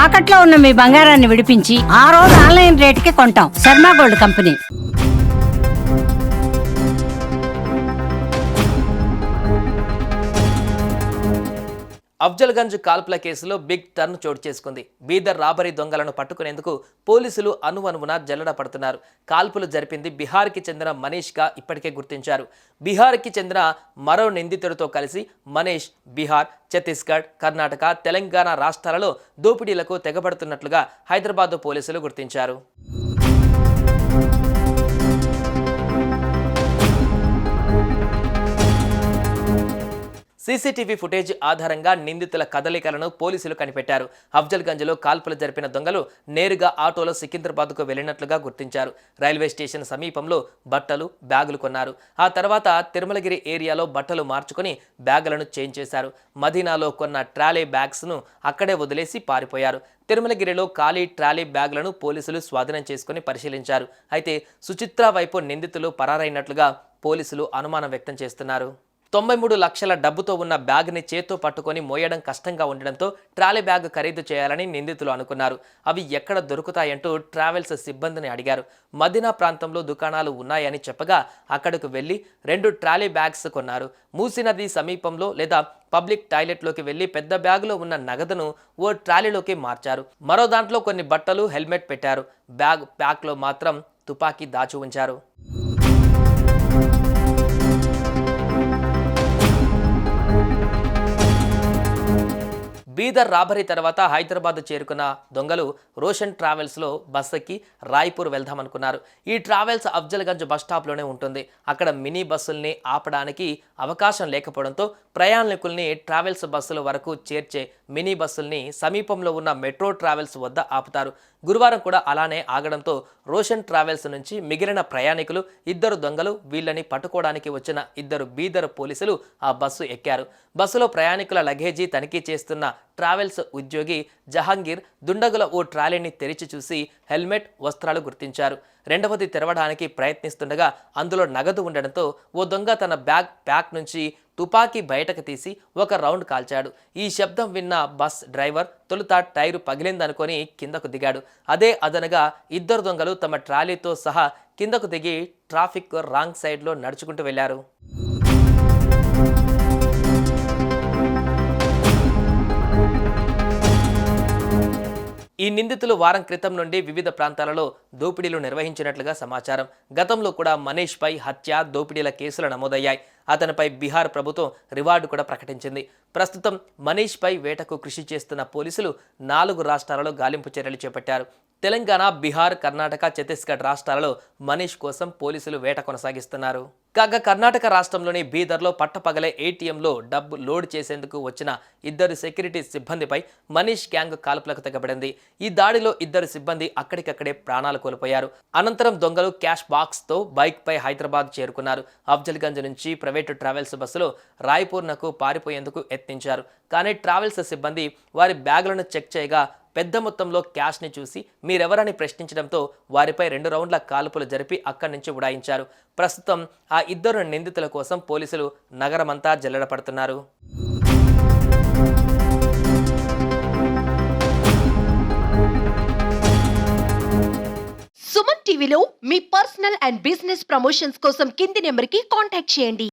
తాకట్లో ఉన్న మీ బంగారాన్ని విడిపించి ఆ రోజు ఆన్లైన్ రేటుకి కొంటాం. Sharma gold company. అఫ్జల్గంజ్ కాల్పుల కేసులో బిగ్ టర్న్ చోటు చేసుకుంది. బీదర్ రాబరీ దొంగలను పట్టుకునేందుకు పోలీసులు అనువనువున జల్లడ పడుతున్నారు. కాల్పులు జరిపింది బీహార్కి చెందిన మనీష్గా ఇప్పటికే గుర్తించారు. బీహార్కి చెందిన మరో నిందితుడితో కలిసి మనీష్ బీహార్, ఛత్తీస్గఢ్, కర్ణాటక, తెలంగాణ రాష్ట్రాలలో దోపిడీలకు తెగబడుతున్నట్లుగా హైదరాబాద్ పోలీసులు గుర్తించారు. సీసీటీవీ ఫుటేజ్ ఆధారంగా నిందితుల కదలికలను పోలీసులు కనిపెట్టారు. అఫ్జల్గంజ్లో కాల్పులు జరిపిన దొంగలు నేరుగా ఆటోలో సికింద్రాబాద్కు వెళ్లినట్లుగా గుర్తించారు. రైల్వే స్టేషన్ సమీపంలో బట్టలు, బ్యాగులు కొన్నారు. ఆ తర్వాత తిరుమలగిరి ఏరియాలో బట్టలు మార్చుకుని బ్యాగులను చేంజ్ చేశారు. మదీనాలో కొన్న ట్రాలీ బ్యాగ్స్ను అక్కడే వదిలేసి పారిపోయారు. తిరుమలగిరిలో ఖాళీ ట్రాలీ బ్యాగులను పోలీసులు స్వాధీనం చేసుకుని పరిశీలించారు. అయితే సుచిత్ర వైపు నిందితులు పరారైనట్లుగా పోలీసులు అనుమానం వ్యక్తం చేస్తున్నారు. 93 లక్షల డబ్బుతో ఉన్న బ్యాగ్ని చేత్తో పట్టుకొని మోయడం కష్టంగా ఉండడంతో ట్రాలీ బ్యాగ్ ఖరీదు చేయాలని నిందితులు అనుకున్నారు. అవి ఎక్కడ దొరుకుతాయంటూ ట్రావెల్స్ సిబ్బందిని అడిగారు. మదీనా ప్రాంతంలో దుకాణాలు ఉన్నాయని చెప్పగా అక్కడకు వెళ్లి 2 ట్రాలీ బ్యాగ్స్ కొన్నారు. మూసీ నది సమీపంలో లేదా పబ్లిక్ టాయిలెట్లోకి వెళ్లి పెద్ద బ్యాగులో ఉన్న నగదును ఓ ట్రాలీలోకి మార్చారు. మరో దాంట్లో కొన్ని బట్టలు, హెల్మెట్ పెట్టారు. ప్యాక్లో మాత్రం తుపాకీ దాచి ఉంచారు. బీదర్ రాబరీ తర్వాత హైదరాబాద్ చేరుకున్న దొంగలు రోషన్ ట్రావెల్స్లో బస్ ఎక్కి రాయ్పూర్ వెళ్దామనుకున్నారు. ఈ ట్రావెల్స్ అఫ్జల్గంజ్ బస్టాప్లోనే ఉంటుంది. అక్కడ మినీ బస్సుల్ని ఆపడానికి అవకాశం లేకపోవడంతో ప్రయాణికుల్ని ట్రావెల్స్ బస్సుల వరకు చేర్చే మినీ బస్సుల్ని సమీపంలో ఉన్న మెట్రో ట్రావెల్స్ వద్ద ఆపుతారు. గురువారం కూడా అలానే ఆగడంతో రోషన్ ట్రావెల్స్ నుంచి మిగిలిన ప్రయాణికులు, 2 దొంగలు, వీళ్ళని పట్టుకోవడానికి వచ్చిన 2 బీదర్ పోలీసులు ఆ బస్సు ఎక్కారు. బస్సులో ప్రయాణికుల లగేజీ తనిఖీ చేస్తున్న ట్రావెల్స్ ఉద్యోగి జహాంగీర్ దుండగుల ఓ ట్రాలీని తెరిచి చూసి హెల్మెట్, వస్త్రాలు గుర్తించారు. రెండవది తెరవడానికి ప్రయత్నిస్తుండగా అందులో నగదు ఉండడంతో ఓ దొంగ తన ప్యాక్ నుంచి తుపాకీ బయటకు తీసి ఒక రౌండ్ కాల్చాడు. ఈ శబ్దం విన్న బస్ డ్రైవర్ తొలుత టైరు పగిలిందనుకొని కిందకు దిగాడు. అదే అదనగా 2 దొంగలు తమ ట్రాలీతో సహా కిందకు దిగి ట్రాఫిక్ రాంగ్ సైడ్లో నడుచుకుంటూ వెళ్లారు. ఈ నిందితులు వారం క్రితం నుండి వివిధ ప్రాంతాలలో దోపిడీలు నిర్వహించినట్లుగా సమాచారం. గతంలో కూడా మనీష్పై హత్య, దోపిడీల కేసులు నమోదయ్యాయి. అతనిపై బీహార్ ప్రభుత్వం రివార్డు కూడా ప్రకటించింది. ప్రస్తుతం మనీష్పై వేటకు కృషి చేస్తున్న పోలీసులు 4 రాష్ట్రాలలో గాలింపు చర్యలు చేపట్టారు. తెలంగాణ, బీహార్, కర్ణాటక, ఛత్తీస్గఢ్ రాష్ట్రాలలో మనీష్ కోసం పోలీసులు వేట కొనసాగిస్తున్నారు. కాగా కర్ణాటక రాష్ట్రంలోని బీదర్లో పట్టపగలే ఏటీఎంలో డబ్బు లోడ్ చేసేందుకు వచ్చిన 2 సెక్యూరిటీ సిబ్బందిపై మనీష్ గ్యాంగ్ కాల్పులకు తెగబడింది. ఈ దాడిలో 2 సిబ్బంది అక్కడికక్కడే ప్రాణాలు కోల్పోయారు. అనంతరం దొంగలు క్యాష్ బాక్స్తో బైక్పై హైదరాబాద్ చేరుకున్నారు. అఫ్జల్గంజ్ నుంచి ప్రైవేటు ట్రావెల్స్ బస్సులో రాయ్పూర్నకు పారిపోయేందుకు యత్నించారు. కానీ ట్రావెల్స్ సిబ్బంది వారి బ్యాగులను చెక్ చేయగా పెద్ద మొత్తంలో క్యాష్ని చూసి మీరెవరని ప్రశ్నించడంతో వారిపై 2 రౌండ్ల కాల్పులు జరిపి అక్కడి నుంచి ఉడాయించారు. ప్రస్తుతం ఆ 2 నిందితుల కోసం పోలీసులు నగరమంతా జల్లెడ పడుతున్నారు. సుమన్ టీవీలో మీ పర్సనల్ అండ్ బిజినెస్ ప్రమోషన్స్ కోసం కింది నెంబర్కి కాంటాక్ట్ చేయండి.